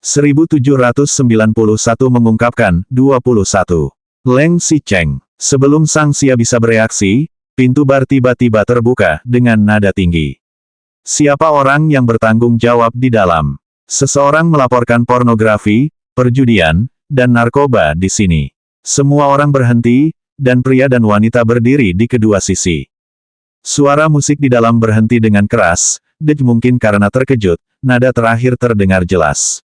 1791 mengungkapkan, 21. Leng Xicheng. Sebelum Sang Xia bisa bereaksi, pintu bar tiba-tiba terbuka, dengan nada tinggi. Siapa orang yang bertanggung jawab di dalam? Seseorang melaporkan pornografi, perjudian, dan narkoba di sini. Semua orang berhenti, dan pria dan wanita berdiri di kedua sisi. Suara musik di dalam berhenti dengan keras, mungkin karena terkejut, nada terakhir terdengar jelas.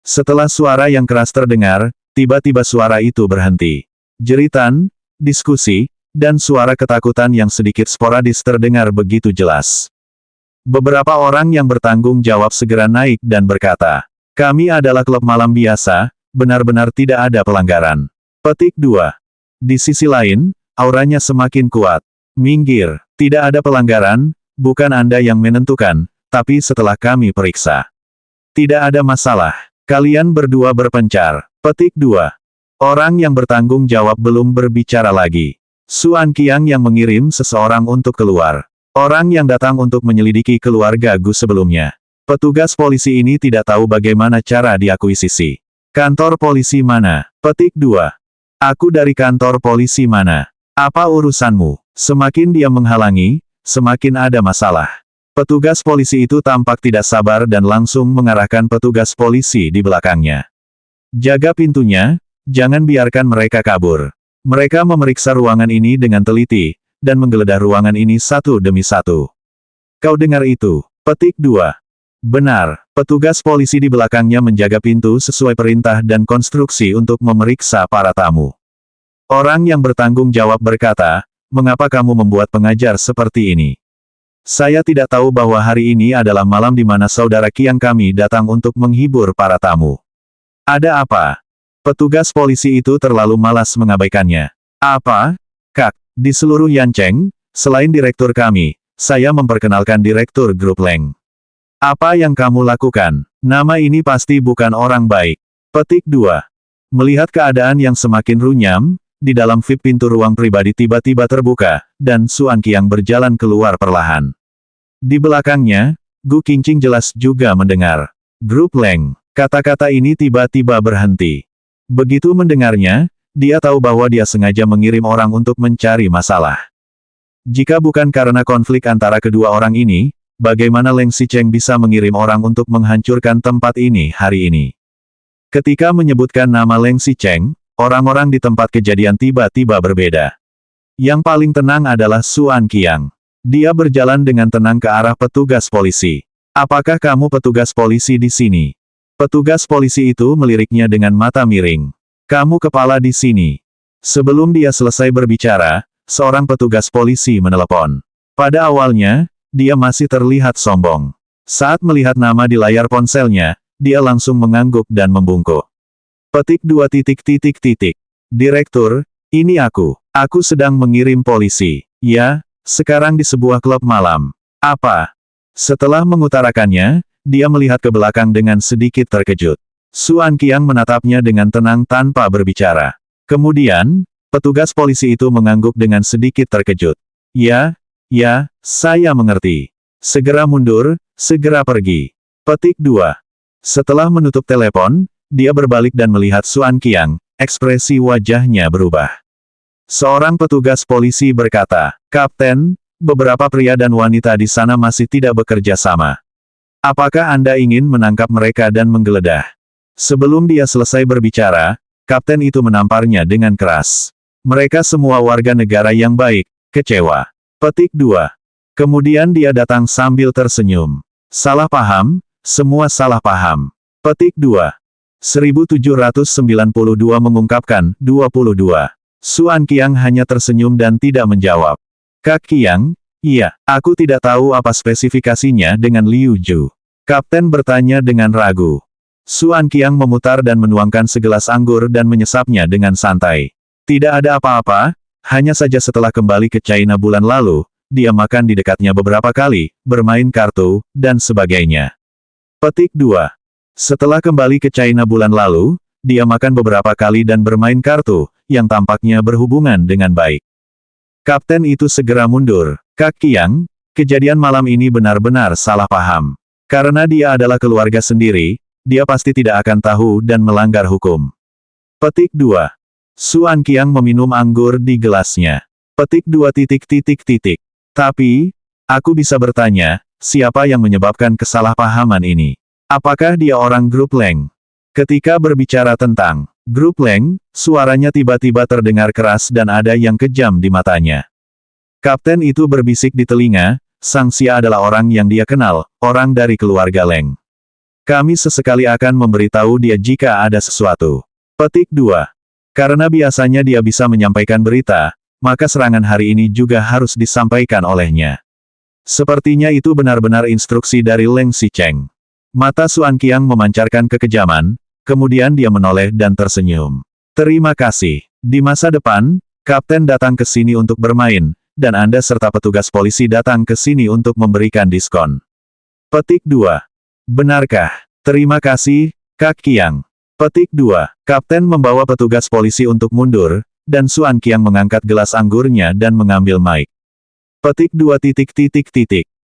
Setelah suara yang keras terdengar, tiba-tiba suara itu berhenti. Jeritan, diskusi, dan suara ketakutan yang sedikit sporadis terdengar begitu jelas. Beberapa orang yang bertanggung jawab segera naik dan berkata, "Kami adalah klub malam biasa, benar-benar tidak ada pelanggaran." Petik 2. Di sisi lain, auranya semakin kuat. "Minggir, tidak ada pelanggaran, bukan Anda yang menentukan, tapi setelah kami periksa. Tidak ada masalah, kalian berdua berpencar." Petik 2. Orang yang bertanggung jawab belum berbicara lagi. Suan Qiang yang mengirim seseorang untuk keluar. Orang yang datang untuk menyelidiki keluarga Gu sebelumnya. Petugas polisi ini tidak tahu bagaimana cara diakuisisi. Kantor polisi mana? Petik 2. Aku dari kantor polisi mana? Apa urusanmu? Semakin dia menghalangi, semakin ada masalah. Petugas polisi itu tampak tidak sabar dan langsung mengarahkan petugas polisi di belakangnya. Jaga pintunya, jangan biarkan mereka kabur. Mereka memeriksa ruangan ini dengan teliti, dan menggeledah ruangan ini satu demi satu. Kau dengar itu? Petik 2. Benar, petugas polisi di belakangnya menjaga pintu sesuai perintah dan konstruksi untuk memeriksa para tamu. Orang yang bertanggung jawab berkata, "Mengapa kamu membuat pengajar seperti ini? Saya tidak tahu bahwa hari ini adalah malam di mana saudara Qiang kami datang untuk menghibur para tamu." Ada apa? Petugas polisi itu terlalu malas mengabaikannya. Apa? Kak, di seluruh Yancheng, selain direktur kami, saya memperkenalkan direktur grup Leng. Apa yang kamu lakukan? Nama ini pasti bukan orang baik. Petik 2. Melihat keadaan yang semakin runyam, di dalam VIP pintu ruang pribadi tiba-tiba terbuka, dan Suan Qiang berjalan keluar perlahan. Di belakangnya, Gu Qingqing jelas juga mendengar. Grup Leng. Kata-kata ini tiba-tiba berhenti. Begitu mendengarnya, dia tahu bahwa dia sengaja mengirim orang untuk mencari masalah. Jika bukan karena konflik antara kedua orang ini, bagaimana Leng Xicheng bisa mengirim orang untuk menghancurkan tempat ini hari ini? Ketika menyebutkan nama Leng Xicheng, orang-orang di tempat kejadian tiba-tiba berbeda. Yang paling tenang adalah Suan Qiang. Dia berjalan dengan tenang ke arah petugas polisi. "Apakah kamu petugas polisi di sini?" Petugas polisi itu meliriknya dengan mata miring. "Kamu kepala di sini." Sebelum dia selesai berbicara, seorang petugas polisi menelepon. Pada awalnya, dia masih terlihat sombong. Saat melihat nama di layar ponselnya, dia langsung mengangguk dan membungkuk. Petik 2. Direktur, ini aku. Aku sedang mengirim polisi. Ya, sekarang di sebuah klub malam. Apa? Setelah mengutarakannya, dia melihat ke belakang dengan sedikit terkejut. Suan Qiang menatapnya dengan tenang tanpa berbicara. Kemudian, petugas polisi itu mengangguk dengan sedikit terkejut. Ya, saya mengerti. Segera mundur, segera pergi. Petik 2. Setelah menutup telepon, dia berbalik dan melihat Suan Qiang, ekspresi wajahnya berubah. Seorang petugas polisi berkata, "Kapten, beberapa pria dan wanita di sana masih tidak bekerja sama. Apakah Anda ingin menangkap mereka dan menggeledah?" Sebelum dia selesai berbicara, kapten itu menamparnya dengan keras. "Mereka semua warga negara yang baik, kecewa." Petik 2. Kemudian dia datang sambil tersenyum. "Salah paham, semua salah paham." Petik 2. 1792 mengungkapkan, 22. Suan Qiang hanya tersenyum dan tidak menjawab. "Kak Qiang?" "Iya, aku tidak tahu apa spesifikasinya dengan Liu Ju." Kapten bertanya dengan ragu. Suan Qiang memutar dan menuangkan segelas anggur dan menyesapnya dengan santai. Tidak ada apa-apa, hanya saja setelah kembali ke China bulan lalu, dia makan di dekatnya beberapa kali, bermain kartu, dan sebagainya. Petik 2. Setelah kembali ke China bulan lalu, dia makan beberapa kali dan bermain kartu, yang tampaknya berhubungan dengan baik. Kapten itu segera mundur. "Kak Qiang, kejadian malam ini benar-benar salah paham. Karena dia adalah keluarga sendiri, dia pasti tidak akan tahu dan melanggar hukum. Petik 2. Su Anqiang meminum anggur di gelasnya. Petik 2. Tapi, aku bisa bertanya, siapa yang menyebabkan kesalahpahaman ini? Apakah dia orang grup Leng? Ketika berbicara tentang grup Leng, suaranya tiba-tiba terdengar keras dan ada yang kejam di matanya. Kapten itu berbisik di telinga, Sang Xia adalah orang yang dia kenal, orang dari keluarga Leng. Kami sesekali akan memberitahu dia jika ada sesuatu. Petik 2. Karena biasanya dia bisa menyampaikan berita, maka serangan hari ini juga harus disampaikan olehnya. Sepertinya itu benar-benar instruksi dari Leng Xicheng. Mata Su Anqiang memancarkan kekejaman, kemudian dia menoleh dan tersenyum. Terima kasih. Di masa depan, Kapten datang ke sini untuk bermain, dan Anda serta petugas polisi datang ke sini untuk memberikan diskon. Petik 2. Benarkah? Terima kasih, Kak Qiang. Petik 2. Kapten membawa petugas polisi untuk mundur, dan Su Anqiang mengangkat gelas anggurnya dan mengambil mic. Petik 2.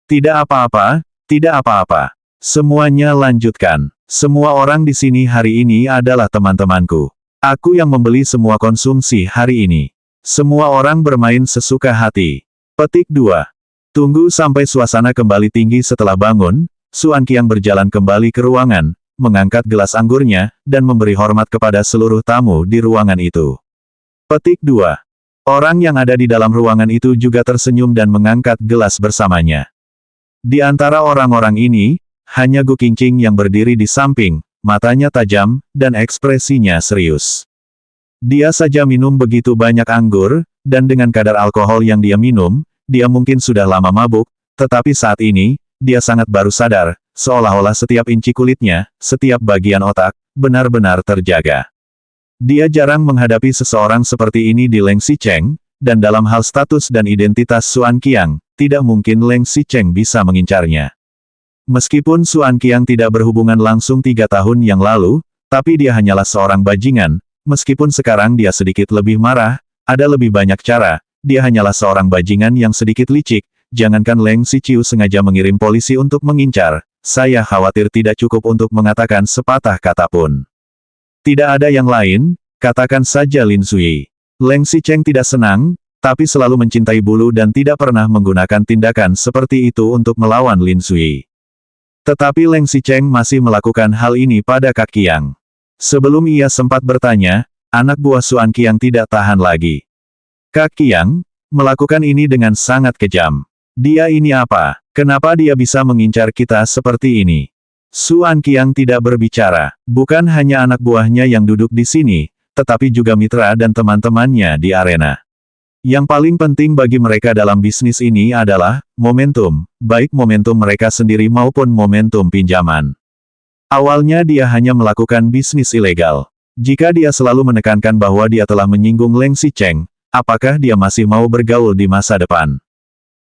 Tidak apa-apa, tidak apa-apa. Semuanya lanjutkan. Semua orang di sini hari ini adalah teman-temanku. Aku yang membeli semua konsumsi hari ini. Semua orang bermain sesuka hati. Petik 2. Tunggu sampai suasana kembali tinggi setelah bangun, Su Anqiang berjalan kembali ke ruangan, mengangkat gelas anggurnya, dan memberi hormat kepada seluruh tamu di ruangan itu. Petik 2. Orang yang ada di dalam ruangan itu juga tersenyum dan mengangkat gelas bersamanya. Di antara orang-orang ini, hanya Gu Qingqing yang berdiri di samping, matanya tajam, dan ekspresinya serius. Dia saja minum begitu banyak anggur, dan dengan kadar alkohol yang dia minum, dia mungkin sudah lama mabuk, tetapi saat ini, dia sangat baru sadar, seolah-olah setiap inci kulitnya, setiap bagian otak, benar-benar terjaga. Dia jarang menghadapi seseorang seperti ini di Leng Xicheng, dan dalam hal status dan identitas Su Anqiang, tidak mungkin Leng Xicheng bisa mengincarnya. Meskipun Su Anqiang tidak berhubungan langsung 3 tahun yang lalu, tapi dia hanyalah seorang bajingan, meskipun sekarang dia sedikit lebih marah, ada lebih banyak cara, dia hanyalah seorang bajingan yang sedikit licik, jangankan Leng Xiqiu sengaja mengirim polisi untuk mengincar, saya khawatir tidak cukup untuk mengatakan sepatah kata pun. Tidak ada yang lain, katakan saja Lin Sui. Leng Xicheng tidak senang, tapi selalu mencintai bulu dan tidak pernah menggunakan tindakan seperti itu untuk melawan Lin Sui. Tetapi Leng Xicheng masih melakukan hal ini pada Kak Qiang. Sebelum ia sempat bertanya, anak buah Su Anqiang tidak tahan lagi. Kak Qiang, melakukan ini dengan sangat kejam. Dia ini apa? Kenapa dia bisa mengincar kita seperti ini? Su Anqiang tidak berbicara, bukan hanya anak buahnya yang duduk di sini, tetapi juga mitra dan teman-temannya di arena. Yang paling penting bagi mereka dalam bisnis ini adalah momentum, baik momentum mereka sendiri maupun momentum pinjaman. Awalnya dia hanya melakukan bisnis ilegal. Jika dia selalu menekankan bahwa dia telah menyinggung Leng Xicheng, apakah dia masih mau bergaul di masa depan?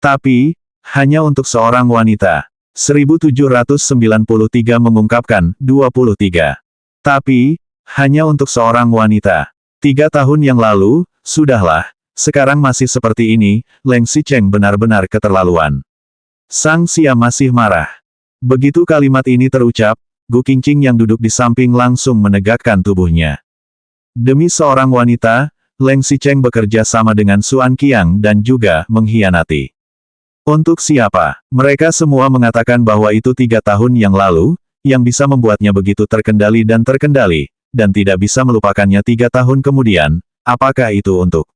Tapi, hanya untuk seorang wanita. 1793 mengungkapkan, 23. Tapi, hanya untuk seorang wanita. 3 tahun yang lalu, sudahlah. Sekarang masih seperti ini, Leng Xicheng benar-benar keterlaluan. Sang Xia masih marah. Begitu kalimat ini terucap, Gu Qingqing yang duduk di samping langsung menegakkan tubuhnya. Demi seorang wanita, Leng Xicheng bekerja sama dengan Su Anqiang dan juga mengkhianati. Untuk siapa? Mereka semua mengatakan bahwa itu 3 tahun yang lalu, yang bisa membuatnya begitu terkendali, dan tidak bisa melupakannya 3 tahun kemudian. Apakah itu untuk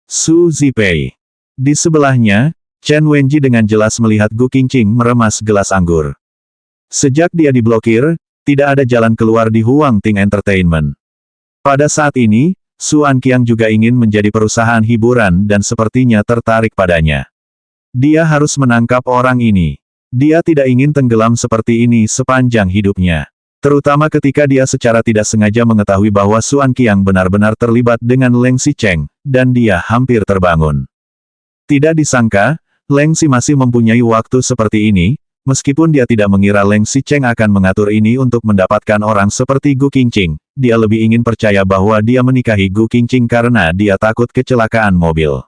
Su Zipei? Di sebelahnya, Chen Wenji dengan jelas melihat Gu Qingqing meremas gelas anggur. Sejak dia diblokir, tidak ada jalan keluar di Huang Ting Entertainment. Pada saat ini, Su Anqiang juga ingin menjadi perusahaan hiburan dan sepertinya tertarik padanya. Dia harus menangkap orang ini. Dia tidak ingin tenggelam seperti ini sepanjang hidupnya. Terutama ketika dia secara tidak sengaja mengetahui bahwa Su Anqiang benar-benar terlibat dengan Leng Xicheng, dan dia hampir terbangun. Tidak disangka, Leng Xi masih mempunyai waktu seperti ini, meskipun dia tidak mengira Leng Xicheng akan mengatur ini untuk mendapatkan orang seperti Gu Qingqing, dia lebih ingin percaya bahwa dia menikahi Gu Qingqing karena dia takut kecelakaan mobil.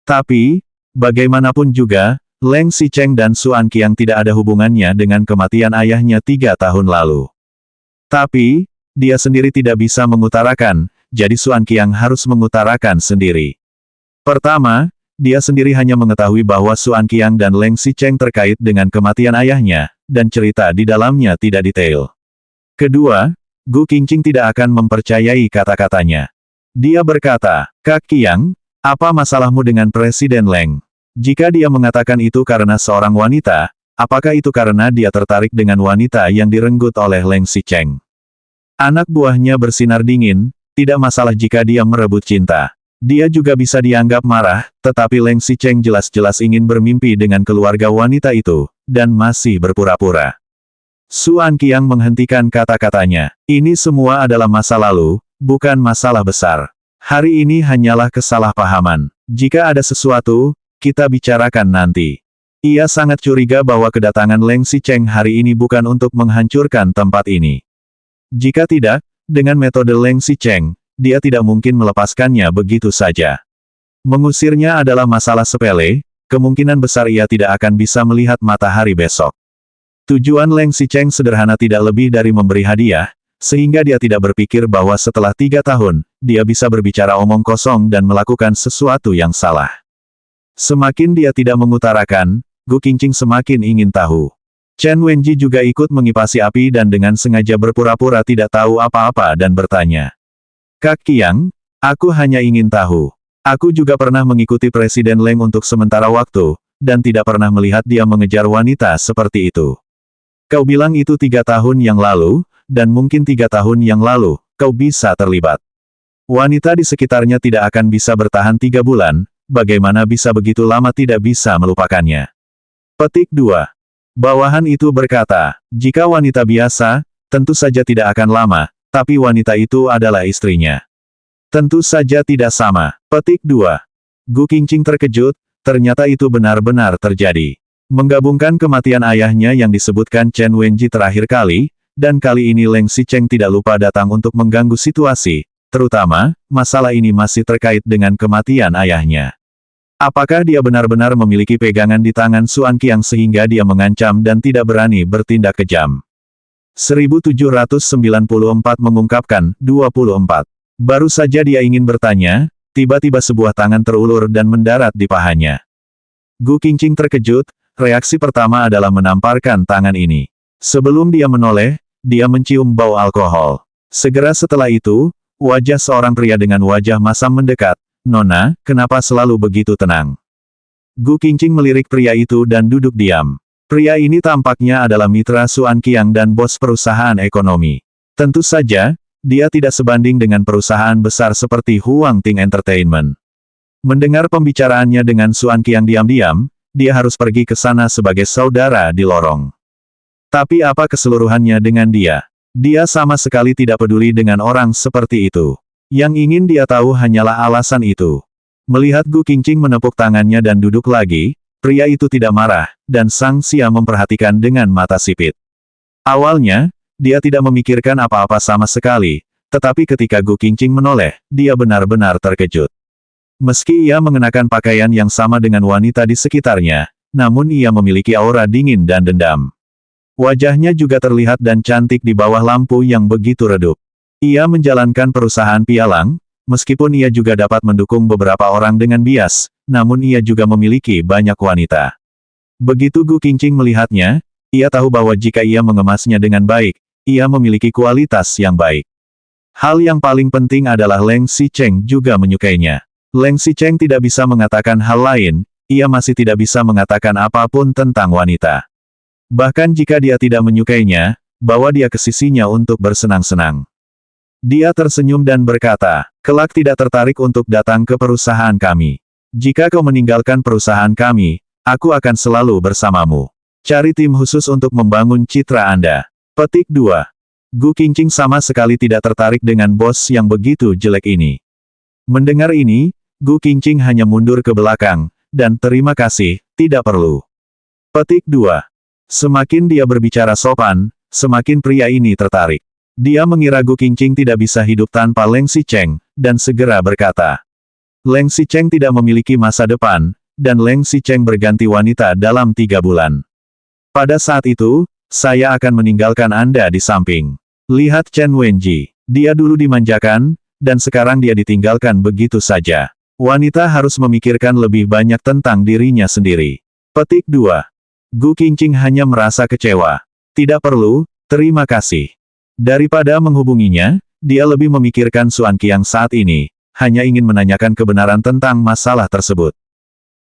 Tapi, bagaimanapun juga, Leng Xicheng dan Su Anqiang tidak ada hubungannya dengan kematian ayahnya 3 tahun lalu. Tapi, dia sendiri tidak bisa mengutarakan, jadi Xuan Qiang harus mengutarakan sendiri. Pertama, dia sendiri hanya mengetahui bahwa Xuan Qiang dan Leng Xicheng terkait dengan kematian ayahnya, dan cerita di dalamnya tidak detail. Kedua, Gu Qingqing tidak akan mempercayai kata-katanya. Dia berkata, "Kak Qiang, apa masalahmu dengan Presiden Leng? Jika dia mengatakan itu karena seorang wanita, apakah itu karena dia tertarik dengan wanita yang direnggut oleh Leng Xicheng?" Anak buahnya bersinar dingin, tidak masalah jika dia merebut cinta. Dia juga bisa dianggap marah, tetapi Leng Xicheng jelas-jelas ingin bermimpi dengan keluarga wanita itu, dan masih berpura-pura. Xuan Qiang menghentikan kata-katanya. Ini semua adalah masa lalu, bukan masalah besar. Hari ini hanyalah kesalahpahaman. Jika ada sesuatu, kita bicarakan nanti. Ia sangat curiga bahwa kedatangan Leng Xicheng hari ini bukan untuk menghancurkan tempat ini. Jika tidak, dengan metode Leng Xicheng, dia tidak mungkin melepaskannya begitu saja. Mengusirnya adalah masalah sepele, kemungkinan besar ia tidak akan bisa melihat matahari besok. Tujuan Leng Xicheng sederhana tidak lebih dari memberi hadiah, sehingga dia tidak berpikir bahwa setelah 3 tahun, dia bisa berbicara omong kosong dan melakukan sesuatu yang salah. Semakin dia tidak mengutarakan, Gu Qingqing semakin ingin tahu. Chen Wenji juga ikut mengipasi api dan dengan sengaja berpura-pura tidak tahu apa-apa dan bertanya. "Kak Qiang, aku hanya ingin tahu. Aku juga pernah mengikuti Presiden Leng untuk sementara waktu, dan tidak pernah melihat dia mengejar wanita seperti itu. Kau bilang itu 3 tahun yang lalu, dan mungkin 3 tahun yang lalu, kau bisa terlibat. Wanita di sekitarnya tidak akan bisa bertahan 3 bulan, bagaimana bisa begitu lama tidak bisa melupakannya?" Petik 2. Bawahan itu berkata, jika wanita biasa, tentu saja tidak akan lama, tapi wanita itu adalah istrinya. Tentu saja tidak sama. Petik 2. Gu Qingqing terkejut, ternyata itu benar-benar terjadi. Menggabungkan kematian ayahnya yang disebutkan Chen Wenji terakhir kali, dan kali ini Leng Xicheng tidak lupa datang untuk mengganggu situasi, terutama, masalah ini masih terkait dengan kematian ayahnya. Apakah dia benar-benar memiliki pegangan di tangan Xuan Qiang sehingga dia mengancam dan tidak berani bertindak kejam? 1794 mengungkapkan, 24. Baru saja dia ingin bertanya, tiba-tiba sebuah tangan terulur dan mendarat di pahanya. Gu Qingqing terkejut, reaksi pertama adalah menamparkan tangan ini. Sebelum dia menoleh, dia mencium bau alkohol. Segera setelah itu, wajah seorang pria dengan wajah masam mendekat. "Nona, kenapa selalu begitu tenang?" Gu Qingqing melirik pria itu dan duduk diam. Pria ini tampaknya adalah mitra Xuan Qiang dan bos perusahaan ekonomi. Tentu saja, dia tidak sebanding dengan perusahaan besar seperti Huang Ting Entertainment. Mendengar pembicaraannya dengan Xuan Qiang diam-diam, dia harus pergi ke sana sebagai saudara di lorong. Tapi apa keseluruhannya dengan dia? Dia sama sekali tidak peduli dengan orang seperti itu. Yang ingin dia tahu hanyalah alasan itu. Melihat Gu Qingqing menepuk tangannya dan duduk lagi, pria itu tidak marah, dan Sang Xia memperhatikan dengan mata sipit. Awalnya, dia tidak memikirkan apa-apa sama sekali, tetapi ketika Gu Qingqing menoleh, dia benar-benar terkejut. Meski ia mengenakan pakaian yang sama dengan wanita di sekitarnya, namun ia memiliki aura dingin dan dendam. Wajahnya juga terlihat dan cantik di bawah lampu yang begitu redup. Ia menjalankan perusahaan pialang, meskipun ia juga dapat mendukung beberapa orang dengan bias, namun ia juga memiliki banyak wanita. Begitu Gu Qingqing melihatnya, ia tahu bahwa jika ia mengemasnya dengan baik, ia memiliki kualitas yang baik. Hal yang paling penting adalah Leng Xicheng juga menyukainya. Leng Xicheng tidak bisa mengatakan hal lain, ia masih tidak bisa mengatakan apapun tentang wanita. Bahkan jika dia tidak menyukainya, bawa dia ke sisinya untuk bersenang-senang. Dia tersenyum dan berkata, "Kelak tidak tertarik untuk datang ke perusahaan kami. Jika kau meninggalkan perusahaan kami, aku akan selalu bersamamu. Cari tim khusus untuk membangun citra Anda." Petik 2. Gu Qingqing sama sekali tidak tertarik dengan bos yang begitu jelek ini. Mendengar ini, Gu Qingqing hanya mundur ke belakang, dan terima kasih, tidak perlu. Petik 2. Semakin dia berbicara sopan, semakin pria ini tertarik. Dia mengira Gu Qingqing tidak bisa hidup tanpa Leng Xicheng, dan segera berkata. Leng Xicheng tidak memiliki masa depan, dan Leng Xicheng berganti wanita dalam 3 bulan. Pada saat itu, saya akan meninggalkan Anda di samping. Lihat Chen Wenji. Dia dulu dimanjakan, dan sekarang dia ditinggalkan begitu saja. Wanita harus memikirkan lebih banyak tentang dirinya sendiri. Petik 2. Gu Qingqing hanya merasa kecewa. Tidak perlu, terima kasih. Daripada menghubunginya, dia lebih memikirkan Xuan Qiang saat ini, hanya ingin menanyakan kebenaran tentang masalah tersebut.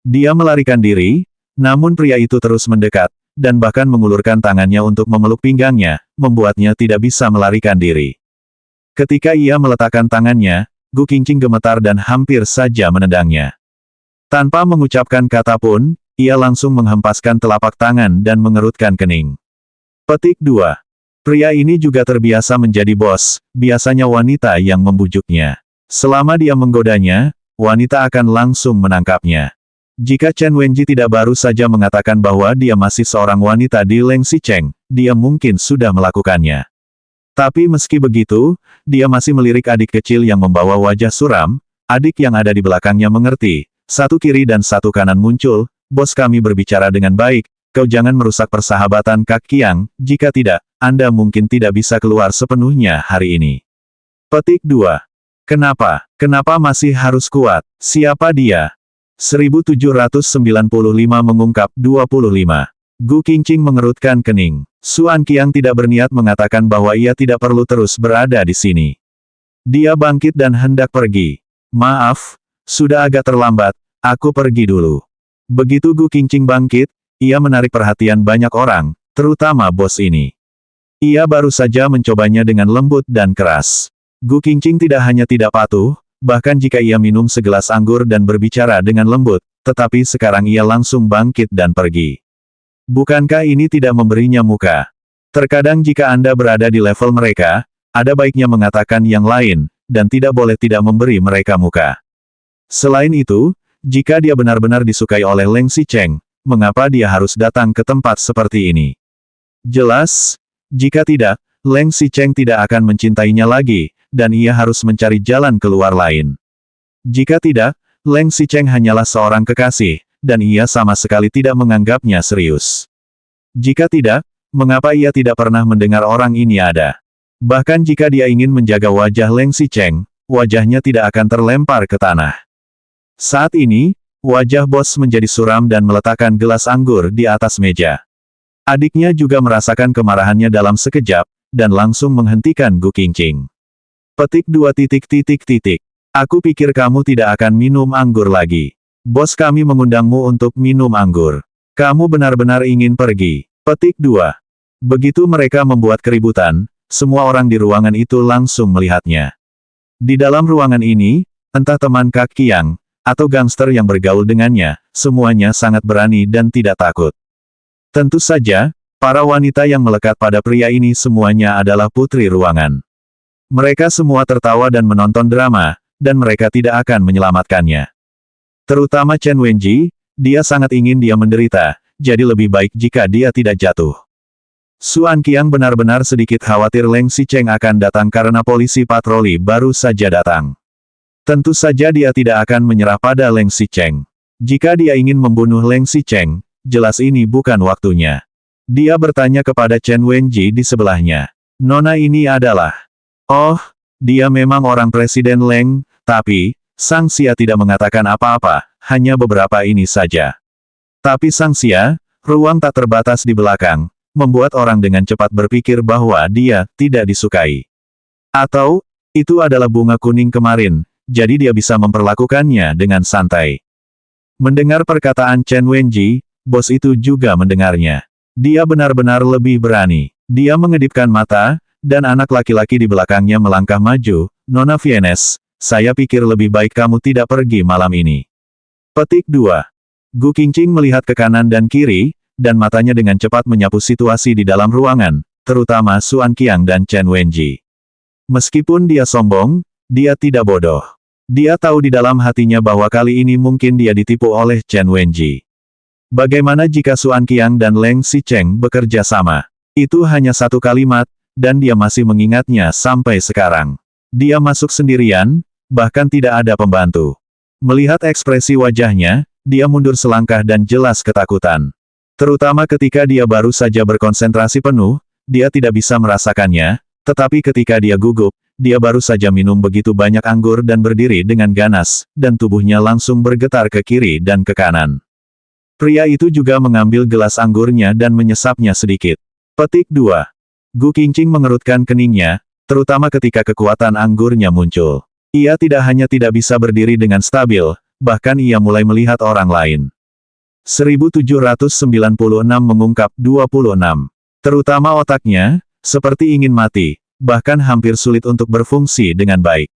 Dia melarikan diri, namun pria itu terus mendekat, dan bahkan mengulurkan tangannya untuk memeluk pinggangnya, membuatnya tidak bisa melarikan diri. Ketika ia meletakkan tangannya, Gu Qingqing gemetar dan hampir saja menendangnya. Tanpa mengucapkan kata pun, ia langsung menghempaskan telapak tangan dan mengerutkan kening. Petik 2. Pria ini juga terbiasa menjadi bos, biasanya wanita yang membujuknya. Selama dia menggodanya, wanita akan langsung menangkapnya. Jika Chen Wenji tidak baru saja mengatakan bahwa dia masih seorang wanita di Leng Xicheng, dia mungkin sudah melakukannya. Tapi meski begitu, dia masih melirik adik kecil yang membawa wajah suram. Adik yang ada di belakangnya mengerti. Satu kiri dan satu kanan muncul. Bos kami berbicara dengan baik. Kau jangan merusak persahabatan Kak Qiang, jika tidak, Anda mungkin tidak bisa keluar sepenuhnya hari ini. Petik 2. Kenapa? Kenapa masih harus kuat? Siapa dia? 1795 mengungkap 25. Gu Qingqing mengerutkan kening. Xuan Qiang tidak berniat mengatakan bahwa ia tidak perlu terus berada di sini. Dia bangkit dan hendak pergi. Maaf, sudah agak terlambat, aku pergi dulu. Begitu Gu Qingqing bangkit, ia menarik perhatian banyak orang, terutama bos ini. Ia baru saja mencobanya dengan lembut dan keras. Gu Qingqing tidak hanya tidak patuh, bahkan jika ia minum segelas anggur dan berbicara dengan lembut, tetapi sekarang ia langsung bangkit dan pergi. Bukankah ini tidak memberinya muka? Terkadang jika Anda berada di level mereka, ada baiknya mengatakan yang lain, dan tidak boleh tidak memberi mereka muka. Selain itu, jika dia benar-benar disukai oleh Leng Xicheng, mengapa dia harus datang ke tempat seperti ini? Jelas, jika tidak, Leng Xicheng tidak akan mencintainya lagi, dan ia harus mencari jalan keluar lain. Jika tidak, Leng Xicheng hanyalah seorang kekasih, dan ia sama sekali tidak menganggapnya serius. Jika tidak, mengapa ia tidak pernah mendengar orang ini ada? Bahkan jika dia ingin menjaga wajah Leng Xicheng, wajahnya tidak akan terlempar ke tanah. Saat ini, wajah bos menjadi suram dan meletakkan gelas anggur di atas meja. Adiknya juga merasakan kemarahannya dalam sekejap, dan langsung menghentikan Gu Qingqing. Petik 2. Aku pikir kamu tidak akan minum anggur lagi. Bos kami mengundangmu untuk minum anggur. Kamu benar-benar ingin pergi. Petik 2. Begitu mereka membuat keributan, semua orang di ruangan itu langsung melihatnya. Di dalam ruangan ini, entah teman Kak Qiang, atau gangster yang bergaul dengannya, semuanya sangat berani dan tidak takut. Tentu saja, para wanita yang melekat pada pria ini semuanya adalah putri ruangan. Mereka semua tertawa dan menonton drama, dan mereka tidak akan menyelamatkannya. Terutama Chen Wenji, dia sangat ingin dia menderita, jadi lebih baik jika dia tidak jatuh. Xuan Qiang benar-benar sedikit khawatir Leng Xicheng akan datang karena polisi patroli baru saja datang. Tentu saja dia tidak akan menyerah pada Leng Xicheng. Jika dia ingin membunuh Leng Xicheng, jelas ini bukan waktunya. Dia bertanya kepada Chen Wenji di sebelahnya. Nona ini adalah... Oh, dia memang orang Presiden Leng, tapi, Sang Xia tidak mengatakan apa-apa, hanya beberapa ini saja. Tapi Sang Xia, ruang tak terbatas di belakang, membuat orang dengan cepat berpikir bahwa dia tidak disukai. Atau, itu adalah bunga kuning kemarin, jadi dia bisa memperlakukannya dengan santai. Mendengar perkataan Chen Wenji, bos itu juga mendengarnya. Dia benar-benar lebih berani. Dia mengedipkan mata, dan anak laki-laki di belakangnya melangkah maju. Nona Vienes, saya pikir lebih baik kamu tidak pergi malam ini. Petik 2. Gu Qingqing melihat ke kanan dan kiri, dan matanya dengan cepat menyapu situasi di dalam ruangan, terutama Xuan Qiang dan Chen Wenji. Meskipun dia sombong, dia tidak bodoh. Dia tahu di dalam hatinya bahwa kali ini mungkin dia ditipu oleh Chen Wenji. Bagaimana jika Xuan Qiang dan Leng Xicheng bekerja sama? Itu hanya satu kalimat, dan dia masih mengingatnya sampai sekarang. Dia masuk sendirian, bahkan tidak ada pembantu. Melihat ekspresi wajahnya, dia mundur selangkah dan jelas ketakutan. Terutama ketika dia baru saja berkonsentrasi penuh, dia tidak bisa merasakannya, Tetapi ketika dia gugup, dia baru saja minum begitu banyak anggur dan berdiri dengan ganas, dan tubuhnya langsung bergetar ke kiri dan ke kanan. Pria itu juga mengambil gelas anggurnya dan menyesapnya sedikit. Petik 2. Gu Qingqing mengerutkan keningnya, terutama ketika kekuatan anggurnya muncul. Ia tidak hanya tidak bisa berdiri dengan stabil, bahkan ia mulai melihat orang lain. 1796 mengungkap 26. Terutama otaknya, seperti ingin mati, bahkan hampir sulit untuk berfungsi dengan baik.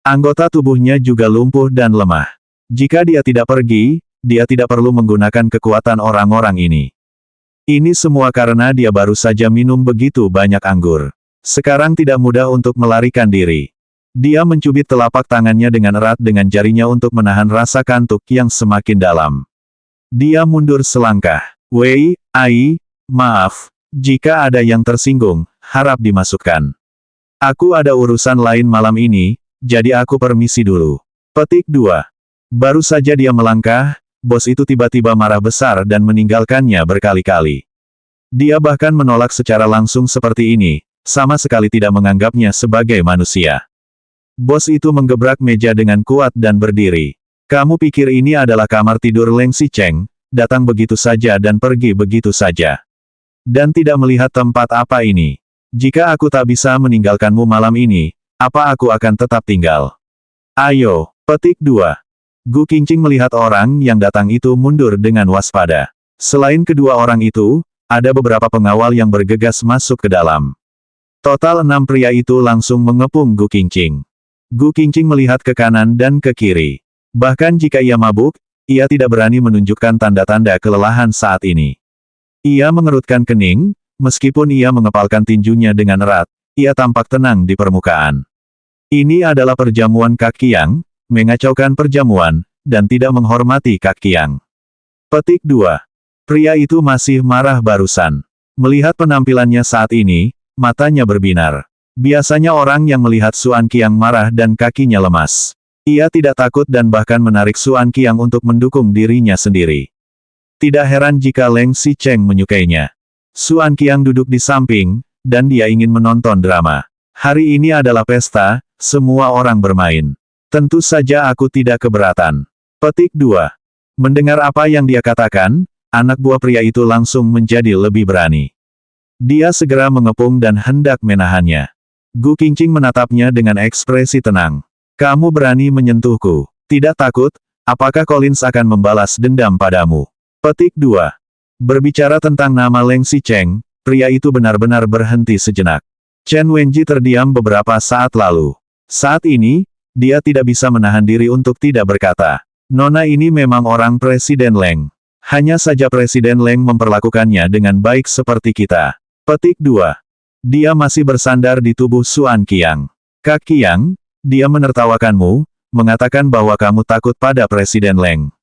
Anggota tubuhnya juga lumpuh dan lemah. Jika dia tidak pergi, dia tidak perlu menggunakan kekuatan orang-orang ini. Ini semua karena dia baru saja minum begitu banyak anggur. Sekarang tidak mudah untuk melarikan diri. Dia mencubit telapak tangannya dengan erat dengan jarinya untuk menahan rasa kantuk yang semakin dalam. Dia mundur selangkah. Wei, Ai, maaf, jika ada yang tersinggung, harap dimasukkan. Aku ada urusan lain malam ini, jadi aku permisi dulu. Petik 2. Baru saja dia melangkah, bos itu tiba-tiba marah besar dan meninggalkannya berkali-kali. Dia bahkan menolak secara langsung seperti ini, sama sekali tidak menganggapnya sebagai manusia. Bos itu menggebrak meja dengan kuat dan berdiri. Kamu pikir ini adalah kamar tidur Leng Xicheng, datang begitu saja dan pergi begitu saja. Dan tidak melihat tempat apa ini. Jika aku tak bisa meninggalkanmu malam ini, apa aku akan tetap tinggal? Ayo, petik 2. Gu Qingqing melihat orang yang datang itu mundur dengan waspada. Selain kedua orang itu, ada beberapa pengawal yang bergegas masuk ke dalam. Total 6 pria itu langsung mengepung Gu Qingqing. Gu Qingqing melihat ke kanan dan ke kiri. Bahkan jika ia mabuk, ia tidak berani menunjukkan tanda-tanda kelelahan saat ini. Ia mengerutkan kening, meskipun ia mengepalkan tinjunya dengan erat, ia tampak tenang di permukaan. Ini adalah perjamuan Kak Qiang, mengacaukan perjamuan, dan tidak menghormati Kak Qiang. Petik 2. Pria itu masih marah barusan. Melihat penampilannya saat ini, matanya berbinar. Biasanya orang yang melihat Xuan Qiang marah dan kakinya lemas. Ia tidak takut dan bahkan menarik Xuan Qiang untuk mendukung dirinya sendiri. Tidak heran jika Leng Xicheng menyukainya. Xuan Qiang duduk di samping, dan dia ingin menonton drama. Hari ini adalah pesta, semua orang bermain. Tentu saja aku tidak keberatan. Petik 2. Mendengar apa yang dia katakan, anak buah pria itu langsung menjadi lebih berani. Dia segera mengepung dan hendak menahannya. Gu Qingqing menatapnya dengan ekspresi tenang. Kamu berani menyentuhku. Tidak takut, apakah Collins akan membalas dendam padamu? Petik 2. Berbicara tentang nama Leng Xicheng, pria itu benar-benar berhenti sejenak. Chen Wenji terdiam beberapa saat lalu. Saat ini, dia tidak bisa menahan diri untuk tidak berkata. Nona ini memang orang Presiden Leng. Hanya saja Presiden Leng memperlakukannya dengan baik seperti kita. Petik 2. Dia masih bersandar di tubuh Xuan Qiang. Kak Qiang, dia menertawakanmu, mengatakan bahwa kamu takut pada Presiden Leng.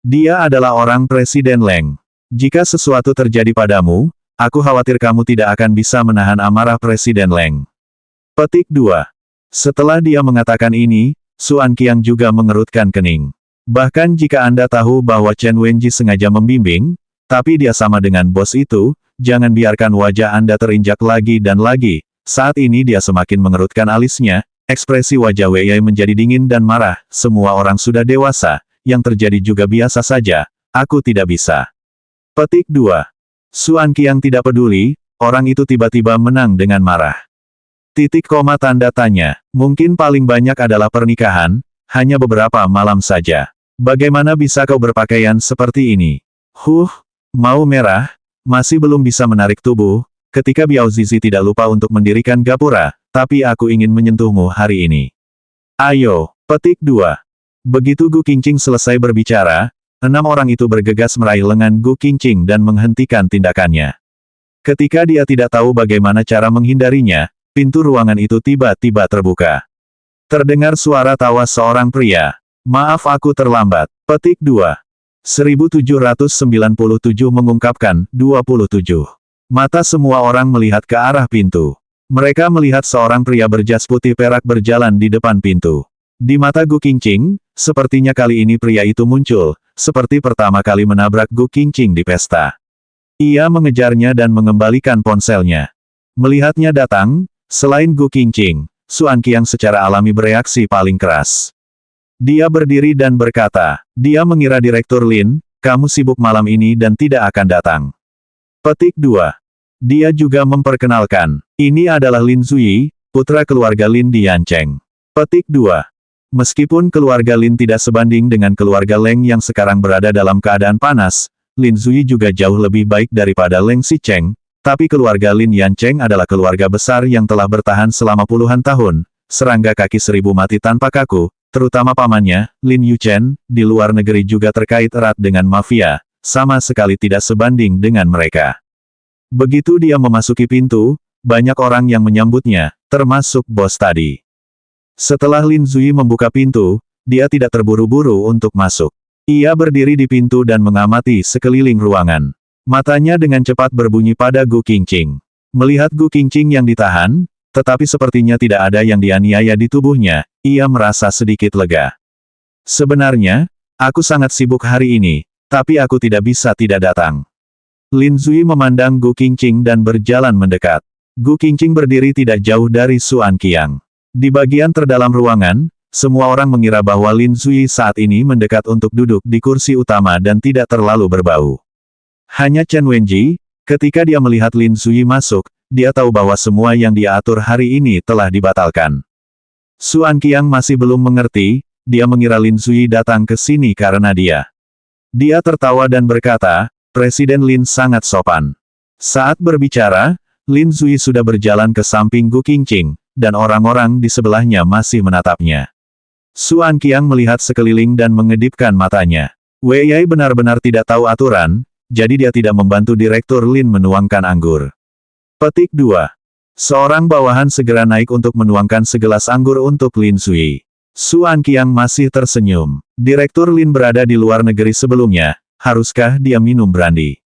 Dia adalah orang Presiden Leng. Jika sesuatu terjadi padamu, aku khawatir kamu tidak akan bisa menahan amarah Presiden Leng. Petik 2. Setelah dia mengatakan ini, Xuan Qiang juga mengerutkan kening. Bahkan jika Anda tahu bahwa Chen Wenji sengaja membimbing, tapi dia sama dengan bos itu, jangan biarkan wajah Anda terinjak lagi dan lagi. Saat ini dia semakin mengerutkan alisnya, ekspresi wajah Wei Yai menjadi dingin dan marah. Semua orang sudah dewasa, yang terjadi juga biasa saja, aku tidak bisa. Petik 2. Xuan Qiang tidak peduli, orang itu tiba-tiba menang dengan marah. Titik koma tanda tanya, mungkin paling banyak adalah pernikahan, hanya beberapa malam saja. Bagaimana bisa kau berpakaian seperti ini? Mau merah, masih belum bisa menarik tubuh, ketika Biao Zizi tidak lupa untuk mendirikan gapura, tapi aku ingin menyentuhmu hari ini. Ayo, petik 2. Begitu Gu Qingqing selesai berbicara, 6 orang itu bergegas meraih lengan Gu Qingqing dan menghentikan tindakannya. Ketika dia tidak tahu bagaimana cara menghindarinya, pintu ruangan itu tiba-tiba terbuka. Terdengar suara tawa seorang pria. Maaf aku terlambat. Petik 2. 1797 mengungkapkan 27. Mata semua orang melihat ke arah pintu. Mereka melihat seorang pria berjas putih perak berjalan di depan pintu. Di mata Gu Qingqing, sepertinya kali ini pria itu muncul, seperti pertama kali menabrak Gu Qingqing di pesta. Ia mengejarnya dan mengembalikan ponselnya. Melihatnya datang, Selain Gu Qingqing, Xuan Qiang secara alami bereaksi paling keras. Dia berdiri dan berkata, dia mengira Direktur Lin, kamu sibuk malam ini dan tidak akan datang. Petik 2. Dia juga memperkenalkan, ini adalah Lin Zuyi, putra keluarga Lin di Yancheng. Petik 2. Meskipun keluarga Lin tidak sebanding dengan keluarga Leng yang sekarang berada dalam keadaan panas, Lin Zuyi juga jauh lebih baik daripada Leng Xicheng, tapi keluarga Lin Yancheng adalah keluarga besar yang telah bertahan selama puluhan tahun, serangga kaki seribu mati tanpa kaku, terutama pamannya, Lin Yuchen, di luar negeri juga terkait erat dengan mafia, sama sekali tidak sebanding dengan mereka. Begitu dia memasuki pintu, banyak orang yang menyambutnya, termasuk bos tadi. Setelah Lin Zuyi membuka pintu, dia tidak terburu-buru untuk masuk. Ia berdiri di pintu dan mengamati sekeliling ruangan. Matanya dengan cepat berbunyi pada Gu Qingqing. Melihat Gu Qingqing yang ditahan, tetapi sepertinya tidak ada yang dianiaya di tubuhnya, ia merasa sedikit lega. Sebenarnya, aku sangat sibuk hari ini, tapi aku tidak bisa tidak datang. Lin Zuyi memandang Gu Qingqing dan berjalan mendekat. Gu Qingqing berdiri tidak jauh dari Xuan Qiang. Di bagian terdalam ruangan, semua orang mengira bahwa Lin Zuyi saat ini mendekat untuk duduk di kursi utama dan tidak terlalu berbau. Hanya Chen Wenji, ketika dia melihat Lin Zuyi masuk, dia tahu bahwa semua yang dia atur hari ini telah dibatalkan. Xuan Qiang masih belum mengerti, dia mengira Lin Zuyi datang ke sini karena dia. Dia tertawa dan berkata, Presiden Lin sangat sopan. Saat berbicara, Lin Zuyi sudah berjalan ke samping Gu Qingqing, dan orang-orang di sebelahnya masih menatapnya. Xuan Qiang melihat sekeliling dan mengedipkan matanya. Wei Yai benar-benar tidak tahu aturan, jadi dia tidak membantu Direktur Lin menuangkan anggur. Petik 2. Seorang bawahan segera naik untuk menuangkan segelas anggur untuk Lin Zuyi. Xuan Qiang masih tersenyum. Direktur Lin berada di luar negeri sebelumnya, haruskah dia minum brandy?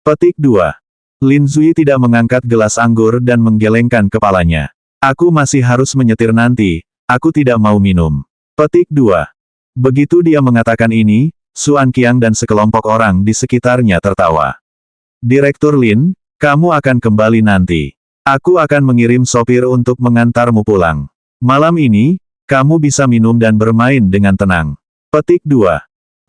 Petik 2. Lin Zuyi tidak mengangkat gelas anggur dan menggelengkan kepalanya. Aku masih harus menyetir nanti, aku tidak mau minum. Petik 2. Begitu dia mengatakan ini, Xuan Qiang dan sekelompok orang di sekitarnya tertawa. Direktur Lin, kamu akan kembali nanti. Aku akan mengirim sopir untuk mengantarmu pulang. Malam ini, kamu bisa minum dan bermain dengan tenang. Petik 2.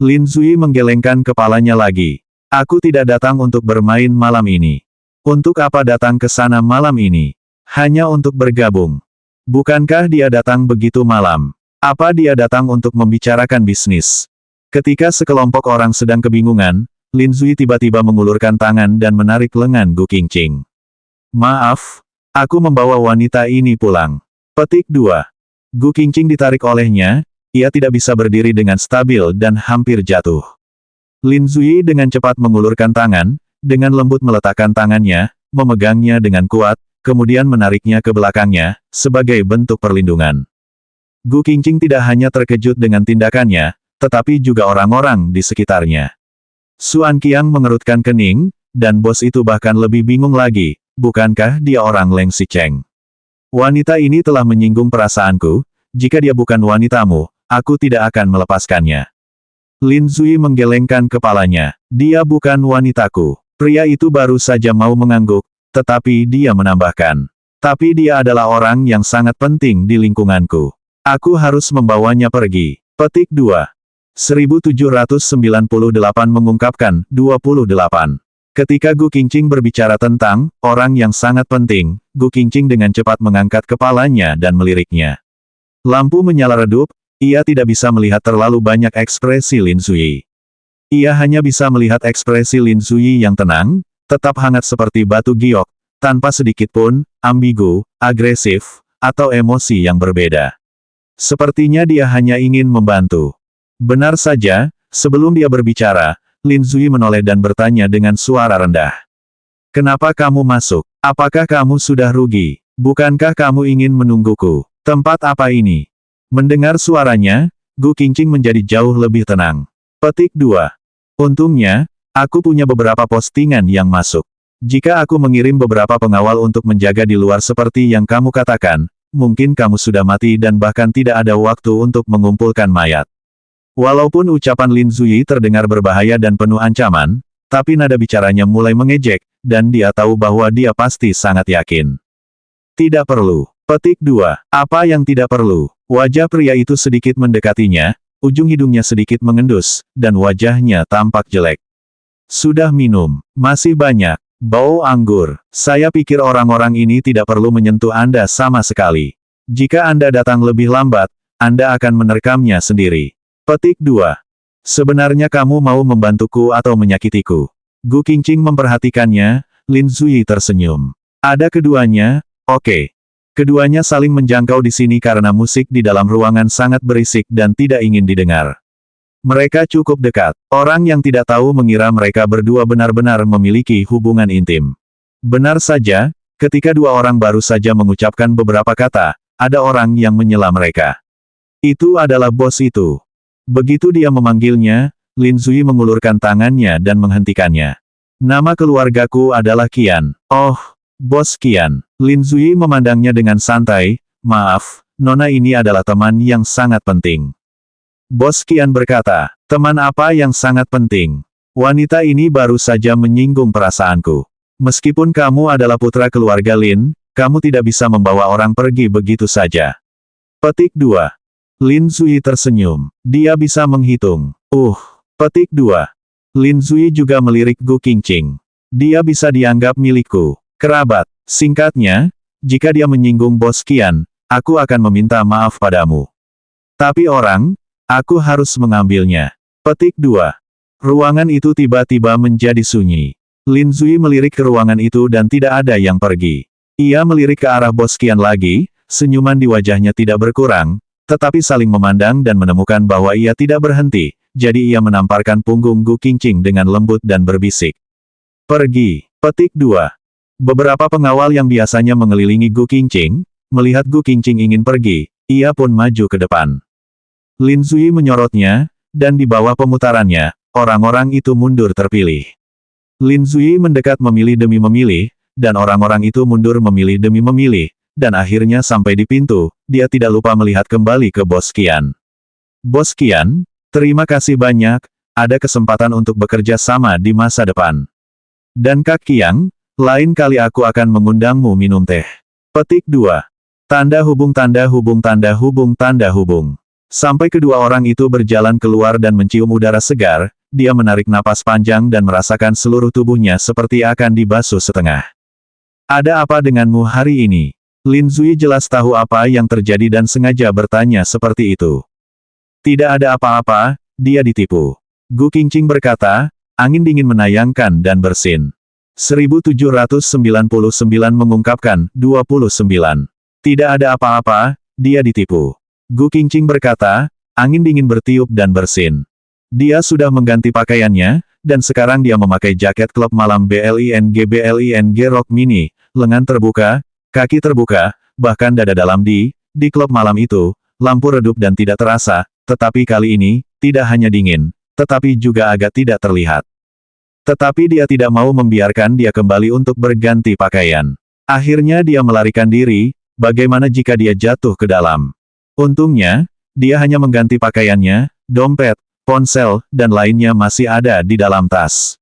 Lin Zuyi menggelengkan kepalanya lagi. Aku tidak datang untuk bermain malam ini. Untuk apa datang ke sana malam ini? Hanya untuk bergabung. Bukankah dia datang begitu malam? Apa dia datang untuk membicarakan bisnis? Ketika sekelompok orang sedang kebingungan, Lin Zuyi tiba-tiba mengulurkan tangan dan menarik lengan Gu Qingqing. Maaf, aku membawa wanita ini pulang. Petik 2. Gu Qingqing ditarik olehnya, ia tidak bisa berdiri dengan stabil dan hampir jatuh. Lin Zuyi dengan cepat mengulurkan tangan, dengan lembut meletakkan tangannya, memegangnya dengan kuat, kemudian menariknya ke belakangnya, sebagai bentuk perlindungan. Gu Qingqing tidak hanya terkejut dengan tindakannya, tetapi juga orang-orang di sekitarnya. Xuan Qiang mengerutkan kening, dan bos itu bahkan lebih bingung lagi, bukankah dia orang Leng Xicheng? Wanita ini telah menyinggung perasaanku, jika dia bukan wanitamu, aku tidak akan melepaskannya. Lin Zuyi menggelengkan kepalanya, dia bukan wanitaku. Pria itu baru saja mau mengangguk, tetapi dia menambahkan. Tapi dia adalah orang yang sangat penting di lingkunganku. Aku harus membawanya pergi. Petik 2. 1798 mengungkapkan, 28. Ketika Gu Qingqing berbicara tentang orang yang sangat penting, Gu Qingqing dengan cepat mengangkat kepalanya dan meliriknya. Lampu menyala redup, ia tidak bisa melihat terlalu banyak ekspresi Lin Zuyi. Ia hanya bisa melihat ekspresi Lin Zuyi yang tenang, tetap hangat seperti batu giok, tanpa sedikit pun ambigu, agresif, atau emosi yang berbeda. Sepertinya dia hanya ingin membantu. Benar saja, sebelum dia berbicara, Lin Zuyi menoleh dan bertanya dengan suara rendah. Kenapa kamu masuk? Apakah kamu sudah rugi? Bukankah kamu ingin menungguku? Tempat apa ini? Mendengar suaranya, Gu Qingqing menjadi jauh lebih tenang. Petik 2. Untungnya, aku punya beberapa postingan yang masuk. Jika aku mengirim beberapa pengawal untuk menjaga di luar seperti yang kamu katakan, mungkin kamu sudah mati dan bahkan tidak ada waktu untuk mengumpulkan mayat. Walaupun ucapan Lin Zuyi terdengar berbahaya dan penuh ancaman, tapi nada bicaranya mulai mengejek, dan dia tahu bahwa dia pasti sangat yakin. Tidak perlu. Petik 2. Apa yang tidak perlu? Wajah pria itu sedikit mendekatinya, ujung hidungnya sedikit mengendus, dan wajahnya tampak jelek. Sudah minum. Masih banyak. Bau anggur. Saya pikir orang-orang ini tidak perlu menyentuh Anda sama sekali. Jika Anda datang lebih lambat, Anda akan menerekamnya sendiri. Petik 2. Sebenarnya kamu mau membantuku atau menyakitiku? Gu Qingqing memperhatikannya, Lin Zuyi tersenyum. Ada keduanya, oke. Keduanya saling menjangkau di sini karena musik di dalam ruangan sangat berisik dan tidak ingin didengar. Mereka cukup dekat. Orang yang tidak tahu mengira mereka berdua benar-benar memiliki hubungan intim. Benar saja, ketika dua orang baru saja mengucapkan beberapa kata, ada orang yang menyela mereka. Itu adalah bos itu. Begitu dia memanggilnya, Lin Zuyi mengulurkan tangannya dan menghentikannya. Nama keluargaku adalah Qian. Oh, Bos Qian. Lin Zuyi memandangnya dengan santai, maaf, Nona ini adalah teman yang sangat penting. Bos Qian berkata, teman apa yang sangat penting? Wanita ini baru saja menyinggung perasaanku. Meskipun kamu adalah putra keluarga Lin, kamu tidak bisa membawa orang pergi begitu saja. Petik 2. Lin Zuyi tersenyum. Dia bisa menghitung. Petik 2. Lin Zuyi juga melirik Gu Qingqing. Dia bisa dianggap milikku. Kerabat. Singkatnya, jika dia menyinggung Bos Qian, aku akan meminta maaf padamu. Tapi aku harus mengambilnya. Petik 2. Ruangan itu tiba-tiba menjadi sunyi. Lin Zuyi melirik ke ruangan itu dan tidak ada yang pergi. Ia melirik ke arah Bos Qian lagi, senyuman di wajahnya tidak berkurang, tetapi saling memandang dan menemukan bahwa ia tidak berhenti, jadi ia menamparkan punggung Gu Qingqing dengan lembut dan berbisik. Pergi. Petik 2. Beberapa pengawal yang biasanya mengelilingi Gu Qingqing, melihat Gu Qingqing ingin pergi, ia pun maju ke depan. Lin Zuyi menyorotnya, dan di bawah pemutarannya, orang-orang itu mundur terpilih. Lin Zuyi mendekat memilih demi memilih, dan orang-orang itu mundur memilih demi memilih, dan akhirnya sampai di pintu, dia tidak lupa melihat kembali ke Bos Qian. Bos Qian, terima kasih banyak, ada kesempatan untuk bekerja sama di masa depan. Dan Kak Qiang, lain kali aku akan mengundangmu minum teh. Petik 2. Tanda hubung tanda hubung tanda hubung tanda hubung. Sampai kedua orang itu berjalan keluar dan mencium udara segar, dia menarik napas panjang dan merasakan seluruh tubuhnya seperti akan dibasuh setengah. Ada apa denganmu hari ini? Lin Zuyi jelas tahu apa yang terjadi dan sengaja bertanya seperti itu. Tidak ada apa-apa, dia ditipu. Gu Qingqing berkata, angin dingin menayangkan dan bersin. 1799 mengungkapkan, 29. Tidak ada apa-apa, dia ditipu. Gu Qingqing berkata, angin dingin bertiup dan bersin. Dia sudah mengganti pakaiannya, dan sekarang dia memakai jaket klub malam BLING Rock Mini, lengan terbuka, kaki terbuka, bahkan dada dalam di klub malam itu, lampu redup dan tidak terasa, tetapi kali ini, tidak hanya dingin, tetapi juga agak tidak terlihat. Tetapi dia tidak mau membiarkan dia kembali untuk berganti pakaian. Akhirnya dia melarikan diri, bagaimana jika dia jatuh ke dalam? Untungnya, dia hanya mengganti pakaiannya, dompet, ponsel, dan lainnya masih ada di dalam tas.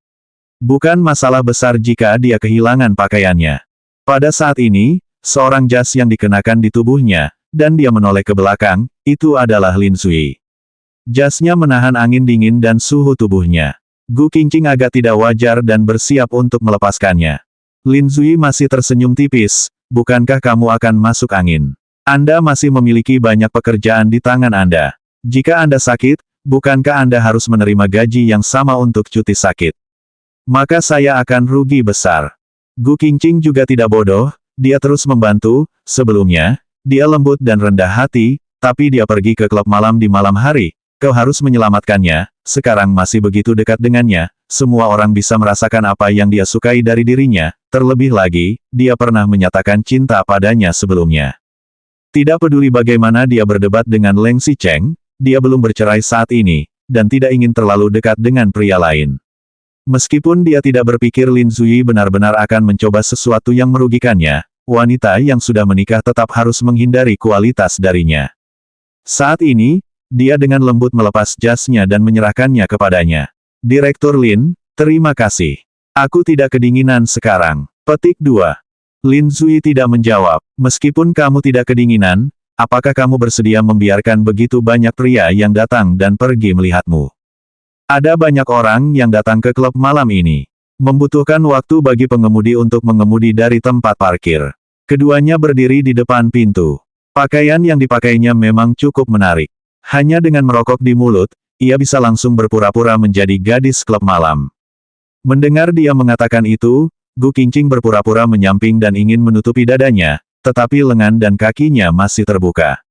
Bukan masalah besar jika dia kehilangan pakaiannya. Pada saat ini, seorang jas yang dikenakan di tubuhnya, dan dia menoleh ke belakang, itu adalah Lin Zuyi. Jasnya menahan angin dingin dan suhu tubuhnya. Gu Qingqing agak tidak wajar dan bersiap untuk melepaskannya. Lin Zuyi masih tersenyum tipis, bukankah kamu akan masuk angin? Anda masih memiliki banyak pekerjaan di tangan Anda. Jika Anda sakit, bukankah Anda harus menerima gaji yang sama untuk cuti sakit? Maka saya akan rugi besar. Gu Qingqing juga tidak bodoh, dia terus membantu. Sebelumnya, dia lembut dan rendah hati, tapi dia pergi ke klub malam di malam hari. Kau harus menyelamatkannya, sekarang masih begitu dekat dengannya, semua orang bisa merasakan apa yang dia sukai dari dirinya, terlebih lagi, dia pernah menyatakan cinta padanya sebelumnya. Tidak peduli bagaimana dia berdebat dengan Leng Xicheng, dia belum bercerai saat ini, dan tidak ingin terlalu dekat dengan pria lain. Meskipun dia tidak berpikir Lin Zuyi benar-benar akan mencoba sesuatu yang merugikannya, wanita yang sudah menikah tetap harus menghindari kualitas darinya. Saat ini, dia dengan lembut melepas jasnya dan menyerahkannya kepadanya. Direktur Lin, terima kasih. Aku tidak kedinginan sekarang. Petik 2. Lin Zui tidak menjawab. Meskipun kamu tidak kedinginan, apakah kamu bersedia membiarkan begitu banyak pria yang datang dan pergi melihatmu? Ada banyak orang yang datang ke klub malam ini. Membutuhkan waktu bagi pengemudi untuk mengemudi dari tempat parkir. Keduanya berdiri di depan pintu. Pakaian yang dipakainya memang cukup menarik. Hanya dengan merokok di mulut, ia bisa langsung berpura-pura menjadi gadis klub malam. Mendengar dia mengatakan itu, Gu Qingqing berpura-pura menyamping dan ingin menutupi dadanya, tetapi lengan dan kakinya masih terbuka.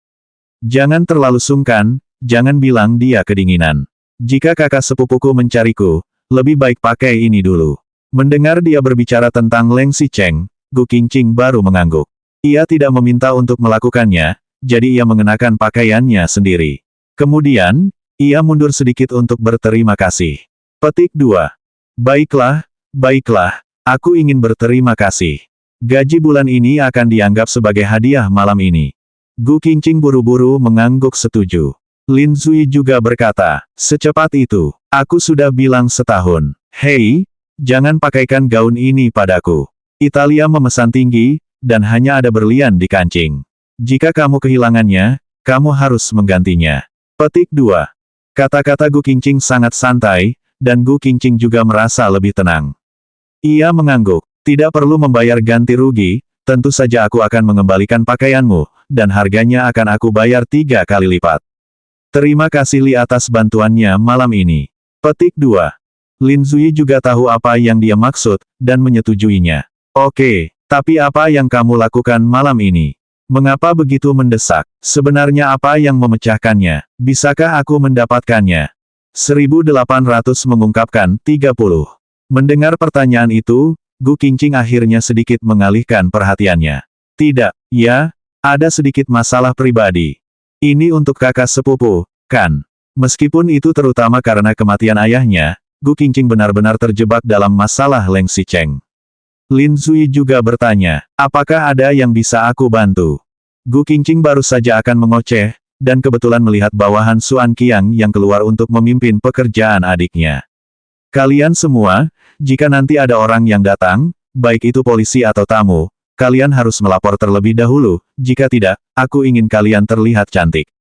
Jangan terlalu sungkan, jangan bilang dia kedinginan. Jika kakak sepupuku mencariku, lebih baik pakai ini dulu. Mendengar dia berbicara tentang Leng Xicheng, Gu Qingqing baru mengangguk. Ia tidak meminta untuk melakukannya, jadi ia mengenakan pakaiannya sendiri. Kemudian, ia mundur sedikit untuk berterima kasih. Petik 2. Baiklah, baiklah. Aku ingin berterima kasih. Gaji bulan ini akan dianggap sebagai hadiah malam ini. Gu Qingqing buru-buru mengangguk setuju. Lin Zui juga berkata, secepat itu, aku sudah bilang setahun. Hei, jangan pakaikan gaun ini padaku. Italia memesan tinggi, dan hanya ada berlian di kancing. Jika kamu kehilangannya, kamu harus menggantinya. Petik 2. Kata-kata Gu Qingqing sangat santai, dan Gu Qingqing juga merasa lebih tenang. Ia mengangguk. Tidak perlu membayar ganti rugi, tentu saja aku akan mengembalikan pakaianmu, dan harganya akan aku bayar 3 kali lipat. Terima kasih Li atas bantuannya malam ini. Petik 2. Lin Zui juga tahu apa yang dia maksud, dan menyetujuinya. Oke, tapi apa yang kamu lakukan malam ini? Mengapa begitu mendesak? Sebenarnya apa yang memecahkannya? Bisakah aku mendapatkannya? 1800 mengungkapkan 30. Mendengar pertanyaan itu, Gu Qingqing akhirnya sedikit mengalihkan perhatiannya. Tidak, ya, ada sedikit masalah pribadi. Ini untuk kakak sepupu, kan? Meskipun itu terutama karena kematian ayahnya, Gu Qingqing benar-benar terjebak dalam masalah Leng Xicheng. Lin Zui juga bertanya, apakah ada yang bisa aku bantu? Gu Qingqing baru saja akan mengoceh, dan kebetulan melihat bawahan Xuan Qiang yang keluar untuk memimpin pekerjaan adiknya. Kalian semua, jika nanti ada orang yang datang, baik itu polisi atau tamu, kalian harus melapor terlebih dahulu, jika tidak, aku ingin kalian terlihat cantik.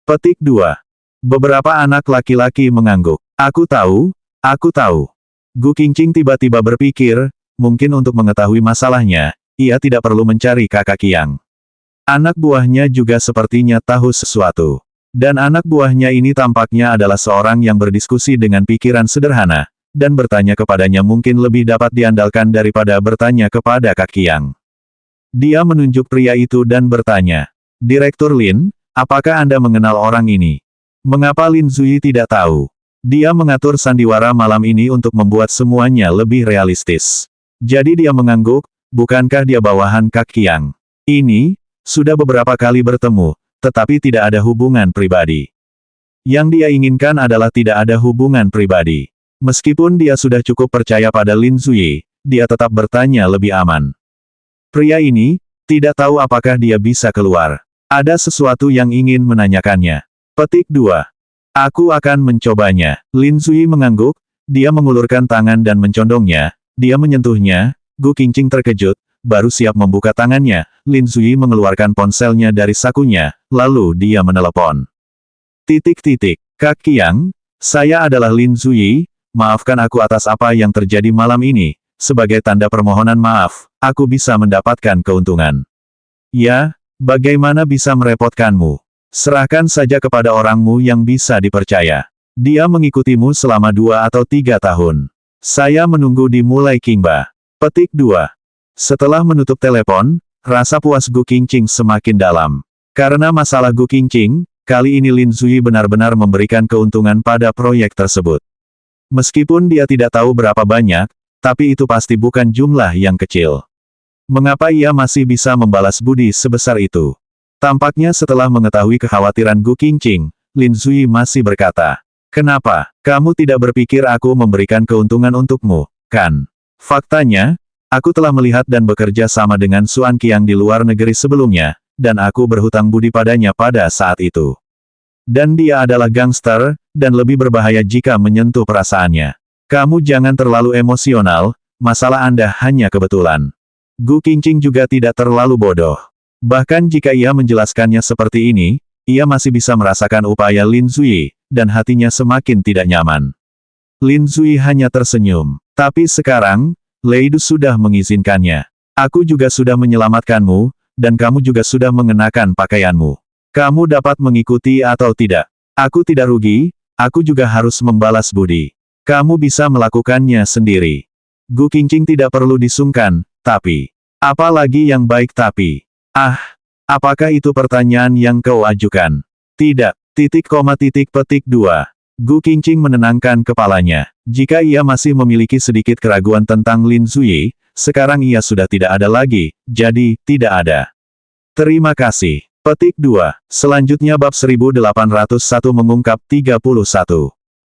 Petik 2. Beberapa anak laki-laki mengangguk. Aku tahu, aku tahu. Gu Qingqing tiba-tiba berpikir, mungkin untuk mengetahui masalahnya, ia tidak perlu mencari kakak Qiang. Anak buahnya juga sepertinya tahu sesuatu. Dan anak buahnya ini tampaknya adalah seorang yang berdiskusi dengan pikiran sederhana, dan bertanya kepadanya mungkin lebih dapat diandalkan daripada bertanya kepada Kak Qiang. Dia menunjuk pria itu dan bertanya, Direktur Lin, apakah Anda mengenal orang ini? Mengapa Lin Zui tidak tahu? Dia mengatur sandiwara malam ini untuk membuat semuanya lebih realistis. Jadi dia mengangguk, bukankah dia bawahan Kak Qiang? Ini, sudah beberapa kali bertemu, tetapi tidak ada hubungan pribadi. Yang dia inginkan adalah tidak ada hubungan pribadi. Meskipun dia sudah cukup percaya pada Lin Zui, dia tetap bertanya lebih aman. Pria ini, tidak tahu apakah dia bisa keluar. Ada sesuatu yang ingin menanyakannya. Petik 2. Aku akan mencobanya. Lin Zui mengangguk, dia mengulurkan tangan dan mencondongnya, dia menyentuhnya, Gu Qingqing terkejut, baru siap membuka tangannya, Lin Zui mengeluarkan ponselnya dari sakunya, lalu dia menelepon. Kak Qiang, saya adalah Lin Zui, maafkan aku atas apa yang terjadi malam ini, sebagai tanda permohonan maaf, aku bisa mendapatkan keuntungan. Ya, bagaimana bisa merepotkanmu? Serahkan saja kepada orangmu yang bisa dipercaya. Dia mengikutimu selama 2 atau 3 tahun. Saya menunggu di Mulai Qingba. Petik 2. Setelah menutup telepon, rasa puas Gu Qingqing semakin dalam. Karena masalah Gu Qingqing, kali ini Lin Zui benar-benar memberikan keuntungan pada proyek tersebut. Meskipun dia tidak tahu berapa banyak, tapi itu pasti bukan jumlah yang kecil. Mengapa ia masih bisa membalas budi sebesar itu? Tampaknya setelah mengetahui kekhawatiran Gu Qingqing, Lin Zui masih berkata, kenapa, kamu tidak berpikir aku memberikan keuntungan untukmu, kan? Faktanya, aku telah melihat dan bekerja sama dengan Xuan Qiang di luar negeri sebelumnya, dan aku berhutang budi padanya pada saat itu. Dan dia adalah gangster, dan lebih berbahaya jika menyentuh perasaannya. Kamu jangan terlalu emosional, masalah Anda hanya kebetulan. Gu Qingqing juga tidak terlalu bodoh. Bahkan jika ia menjelaskannya seperti ini, ia masih bisa merasakan upaya Lin Zui, dan hatinya semakin tidak nyaman. Lin Zui hanya tersenyum. Tapi sekarang, Lei Du sudah mengizinkannya. Aku juga sudah menyelamatkanmu, dan kamu juga sudah mengenakan pakaianmu. Kamu dapat mengikuti atau tidak. Aku tidak rugi, aku juga harus membalas budi. Kamu bisa melakukannya sendiri. Gu Qingqing tidak perlu disungkan, tapi... Apalagi yang baik tapi... apakah itu pertanyaan yang kau ajukan? Tidak. Titik koma titik petik 2. Gu Qingqing menenangkan kepalanya. Jika ia masih memiliki sedikit keraguan tentang Lin Zui, sekarang ia sudah tidak ada lagi, jadi, tidak ada. Terima kasih. Petik 2. Selanjutnya bab 1801 mengungkap 31.